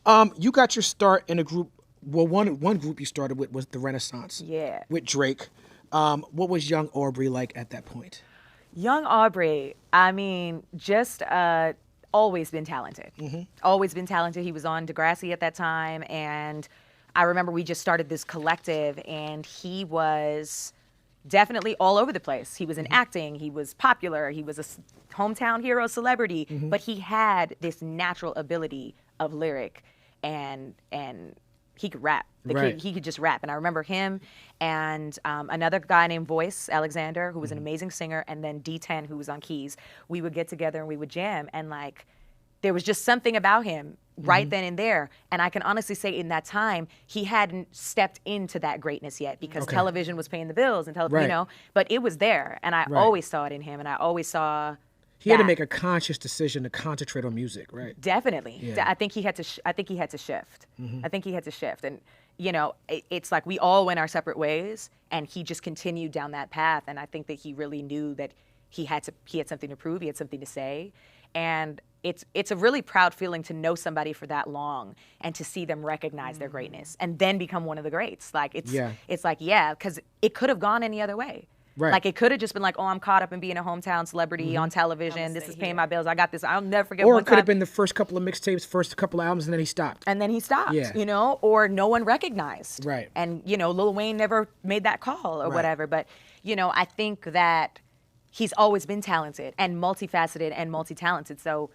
You got your start in a group. Well, one group you started with was the Renaissance. Yeah. With Drake. What was young Aubrey like at that point? Young Aubrey, I mean, just always been talented. Always been talented. He was on Degrassi at that time, and I remember we just started this collective, and he was definitely all over the place. He was in acting, he was popular, he was a hometown hero celebrity, but he had this natural ability of lyric, and he could rap. The kid, he could just rap. And I remember him and another guy named Voice Alexander, who was an amazing singer, and then D10, who was on keys. We would get together and we would jam, and like there was just something about him right then and there. And I can honestly say in that time, he hadn't stepped into that greatness yet because television was paying the bills and you know, but it was there. And I always saw it in him, and I always saw He had to make a conscious decision to concentrate on music, right? Definitely. Yeah. I think he had to shift. I think he had to shift. And, you know, it's like we all went our separate ways, and he just continued down that path. And I think that he really knew that he had something to prove. He had something to say. And it's a really proud feeling to know somebody for that long and to see them recognize their greatness and then become one of the greats. Like it's like, yeah, because it could have gone any other way. Right. Like it could have just been like, oh, I'm caught up in being a hometown celebrity on television. This is paying my bills. I got this. I'll never forget. Or it could have been the first couple of mixtapes, first couple of albums, and then he stopped. And then he stopped. Yeah. You know, or no one recognized. Right. And you know, Lil Wayne never made that call or whatever. But you know, I think that he's always been talented and multifaceted and multi-talented. So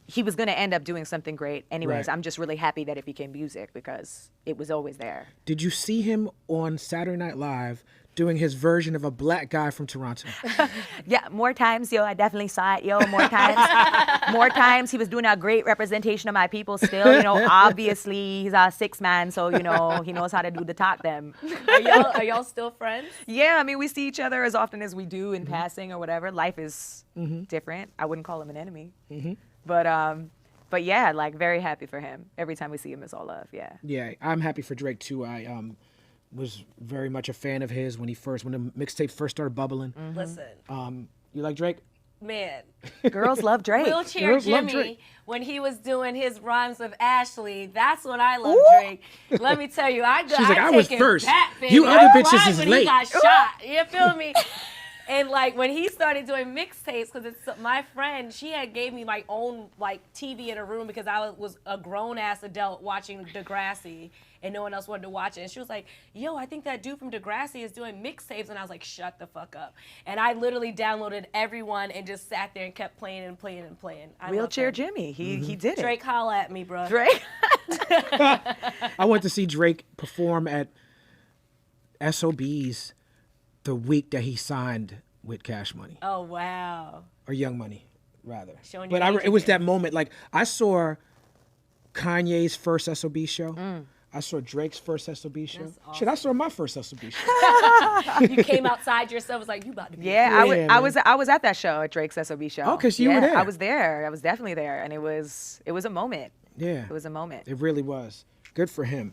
he was going to end up doing something great anyways. Right. I'm just really happy that it became music because it was always there. Did you see him on Saturday Night Live doing his version of a black guy from Toronto? Yeah, more times, yo. I definitely saw it, yo. More times. More times. He was doing a great representation of my people still. You know, obviously, he's a 6 man, so, you know, he knows how to do the talk them. Are y'all still friends? Yeah, I mean, we see each other as often as we do in passing or whatever. Life is different. I wouldn't call him an enemy. But yeah, like, very happy for him. Every time we see him, it's all love, yeah. Yeah, I'm happy for Drake, too. I was very much a fan of his when the mixtape first started bubbling. Listen. You like Drake? Man. Girls love Drake. Wheelchair Girls love Jimmy, Drake. when he was doing his rhymes with Ashley, that's when I love Drake. Let me tell you, She's like, I was first. Back, You other bitches is when late. He got shot. You feel me? And like when he started doing mixtapes, because it's my friend, she had gave me my own like TV in a room because I was a grown ass adult watching Degrassi and no one else wanted to watch it. And she was like, yo, I think that dude from Degrassi is doing mixtapes. And I was like, shut the fuck up. And I literally downloaded everyone and just sat there and kept playing and playing and playing. Wheelchair Jimmy, he did it. Drake, holla at me, bro. Drake. I went to see Drake perform at SOB's the week that he signed with Cash Money. Oh, wow. Or Young Money, rather. Showing But your age it was again. that moment. Like, I saw Kanye's first SOB show. I saw Drake's first SOB show. That's Shit, I saw my first SOB show. You came outside yourself, was like, you about to be. Yeah, I was man. I was at that show, at Drake's SOB show. Oh, 'cause you were there. I was there. I was definitely there, and it was a moment. Yeah. It was a moment. It really was. Good for him.